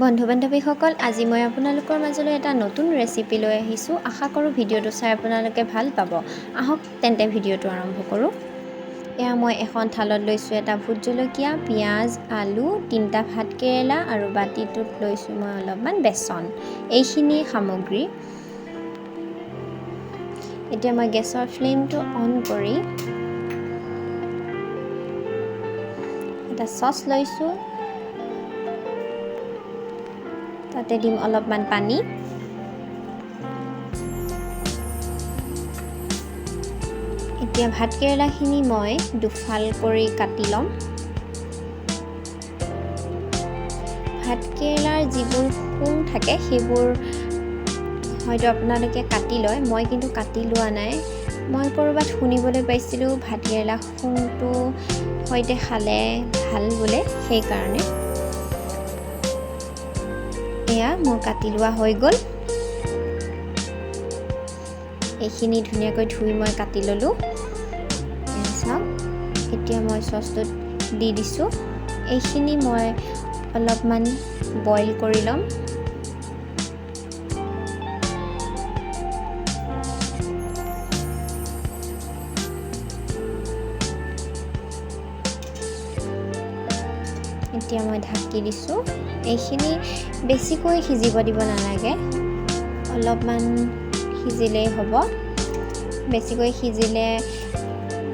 বন্ধু বান্ধৱীসকল, আজি মই আপোনালোকৰ মাজলৈ এটা নতুন ৰেচিপি লৈ আহিছোঁ। আশা কৰোঁ ভিডিঅ'টো চাই আপোনালোকে ভাল পাব। আহক তেন্তে ভিডিঅ'টো আৰম্ভ কৰোঁ। এয়া মই এখন থালত লৈছোঁ এটা ভোট জলকীয়া, পিঁয়াজ, আলু, 3টা ভাত কেৰেলা আৰু বাতিটোত লৈছোঁ মই অলপমান বেচন। এইখিনি সামগ্ৰী। এতিয়া মই গেছৰ ফ্লেমটো অন কৰি এটা চচ লৈছোঁ। তাতে দিম অলপমান পানী। এতিয়া ভাত কেৰেলাখিনি মই দুফাল কৰি কাটি ল'ম। ভাত কেৰেলাৰ যিবোৰ শুং থাকে সেইবোৰ হয়তো আপোনালোকে কাটি লয়, মই কিন্তু কাটি লোৱা নাই। মই ক'ৰবাত শুনিবলৈ পাইছিলোঁ ভাত কেৰেলা শুংটো সৈতে খালে ভাল বোলে, সেইকাৰণে এয়া মোৰ কাটি লোৱা হৈ গ'ল। এইখিনি ধুনীয়াকৈ ধুই মই কাটি ল'লোঁ। চাওক, এতিয়া মই চচটোত দি দিছোঁ। এইখিনি মই অলপমান বইল কৰি ল'ম। এতিয়া মই ঢাকি দিছোঁ। এইখিনি বেছিকৈ সিজিব দিব নালাগে, অলপমান সিজিলেই হ'ব। বেছিকৈ সিজিলে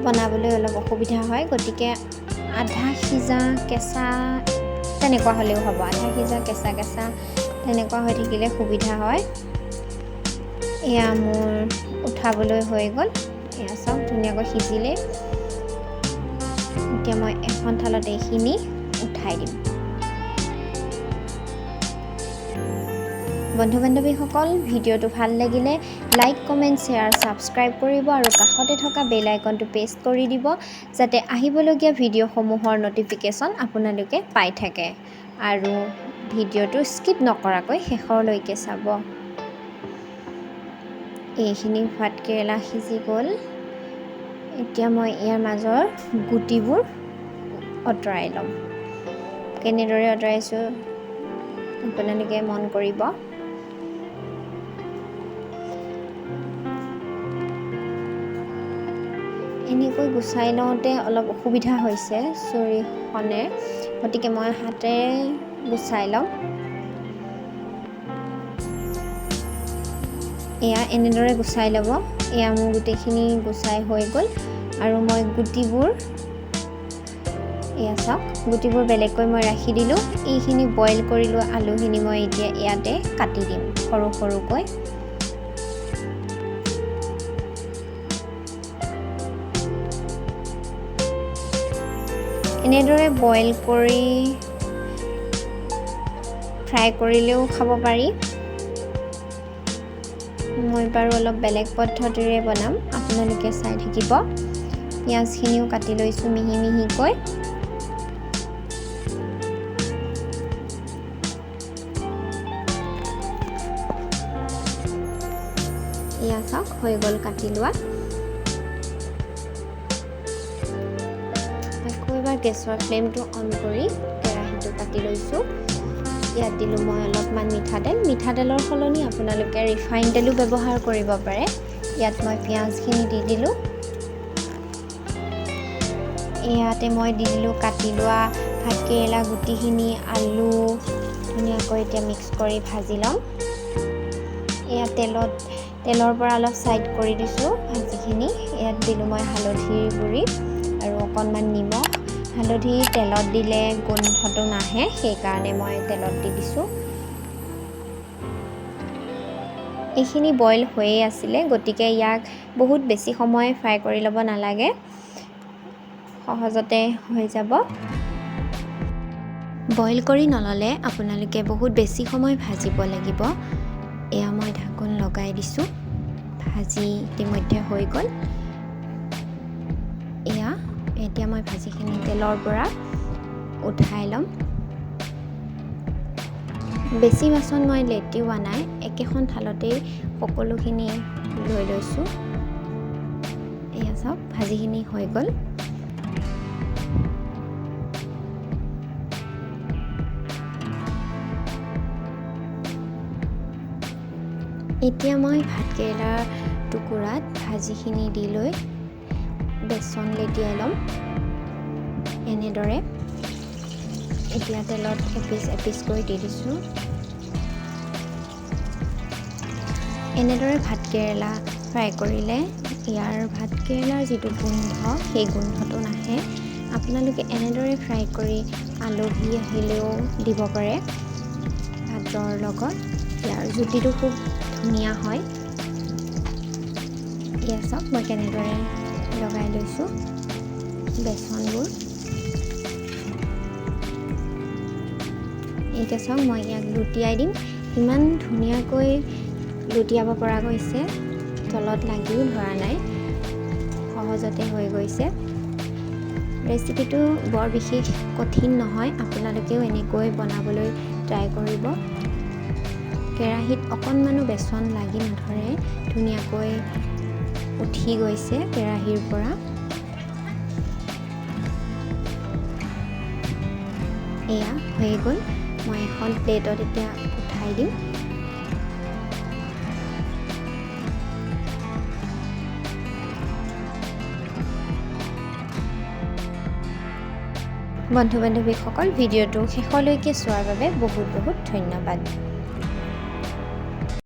বনাবলৈ অলপ অসুবিধা হয়, গতিকে আধা সিজা কেঁচা তেনেকুৱা হ'লেও হ'ব। আধা সিজা কেঁচা কেঁচা তেনেকুৱা হৈ থাকিলে সুবিধা হয়। এয়া মোৰ উঠাবলৈ হৈ গ'ল। এয়া চাওক, ধুনীয়াকৈ সিজিলে। এতিয়া মই এখন থালত এইখিনি উঠাই দিম। বন্ধু বান্ধৱীসকল, ভিডিঅ'টো ভাল লাগিলে লাইক, কমেণ্ট, শ্বেয়াৰ, ছাবস্ক্ৰাইব কৰিব আৰু কাষতে থকা বেল আইকনটো প্ৰেছ কৰি দিব, যাতে আহিবলগীয়া ভিডিঅ'সমূহৰ ন'টিফিকেশ্যন আপোনালোকে পাই থাকে। আৰু ভিডিঅ'টো স্কিপ নকৰাকৈ শেষৰলৈকে চাব। এইখিনি ভাত কেৰেলা সিজি গ'ল। এতিয়া মই ইয়াৰ মাজৰ গুটিবোৰ আঁতৰাই ল'ম। কেনেদৰে আঁতৰাইছোঁ আপোনালোকে মন কৰিব। এনেকৈ গুচাই লওঁতে অলপ অসুবিধা হৈছে চুৰিখনে, গতিকে মই হাতেৰে গুচাই ল'ম। এয়া এনেদৰে গুচাই ল'ব। এয়া মোৰ গোটেইখিনি গুচাই হৈ গ'ল আৰু মই গুটিবোৰ এয়া চাওক, গুটিবোৰ বেলেগকৈ মই ৰাখি দিলোঁ। এইখিনি বইল কৰি লোৱা আলুখিনি মই এতিয়া ইয়াতে কাটি দিম সৰু সৰুকৈ। এনেদৰে বইল কৰি ফ্ৰাই কৰিলেও খাব পাৰি। মই বাৰু অলপ বেলেগ পদ্ধতিৰে বনাম, আপোনালোকে চাই থাকিব। পিঁয়াজখিনিও কাটি লৈছোঁ মিহি মিহিকৈ। এয়া চাওক, হৈ গ'ল কাটি লোৱা। আকৌ এবাৰ গেছৰ ফ্লেমটো অন কৰি কেৰাহীটো কাটি লৈছোঁ। ইয়াত দিলোঁ মই অলপমান মিঠাতেল। মিঠাতেলৰ সলনি আপোনালোকে ৰিফাইন তেলো ব্যৱহাৰ কৰিব পাৰে। ইয়াত মই পিঁয়াজখিনি দি দিলোঁ। ইয়াতে মই দি দিলোঁ কাটি লোৱা ভাত কেৰেলা গুটিখিনি, আলু ধুনীয়াকৈ এতিয়া মিক্স কৰি ভাজি ল'ম। এয়া তেলৰ পৰা অলপ ছাইড কৰি দিছোঁ ভাজিখিনি। ইয়াত দিলোঁ মই হালধিৰ গুড়ি আৰু অকণমান নিমখ। হালধি তেলত দিলে গোন্ধটো নাহে, সেইকাৰণে মই তেলত দি দিছোঁ। এইখিনি বইল হৈয়ে আছিলে, গতিকে ইয়াক বহুত বেছি সময় ফ্ৰাই কৰি ল'ব নালাগে, সহজতে হৈ যাব। বইল কৰি নল'লে আপোনালোকে বহুত বেছি সময় ভাজিব লাগিব। এয়া মই ঢাকোন লগাই দিছোঁ। ভাজি ইতিমধ্যে হৈ গ'ল। এতিয়া মই ভাজিখিনি তেলৰ পৰা উঠাই ল'ম। বেছি বাচন মই লেটিওৱা নাই, একেখন থালতেই সকলোখিনি লৈ লৈছোঁ। এয়া চাওক, ভাজিখিনি হৈ গ'ল। এতিয়া মই ভাতকেৰেলাৰ টুকুৰাত ভাজিখিনি দি লৈ বেচন লেটিয়াই ল'ম। এনেদৰে এতিয়া তেলত এপিচকৈ দি দিছোঁ। এনেদৰে ভাতকেৰেলা ফ্ৰাই কৰিলে ইয়াৰ ভাতকেৰেলাৰ যিটো গোন্ধ, সেই গোন্ধটো নাহে। আপোনালোকে এনেদৰে ফ্ৰাই কৰি আলহী আহিলেও দিব পাৰে ভাতৰ লগত। ইয়াৰ জুতিটো খুব ধুনীয়া হয়। এতিয়া চাওক মই কেনেদৰে লগাই লৈছোঁ বেচনবোৰ। এতিয়া চাওক মই ইয়াক লুটিয়াই দিম। ইমান ধুনীয়াকৈ লুটিয়াব পৰা গৈছে, তলত লাগিও ধৰা নাই, সহজতে হৈ গৈছে। ৰেচিপিটো বৰ বিশেষ কঠিন নহয়, আপোনালোকেও এনেকৈ বনাবলৈ ট্ৰাই কৰিব। কেৰাহীত অকণমানো বেচন লাগি নধৰে, ধুনীয়াকৈ উঠি গৈছে কেৰাহীৰ পৰা। এয়া হৈ গ'ল। মই এখন প্লেটত এতিয়া উঠাই দিম। বন্ধু বান্ধৱীসকল, ভিডিঅ'টো শেষলৈকে চোৱাৰ বাবে বহুত বহুত ধন্যবাদ।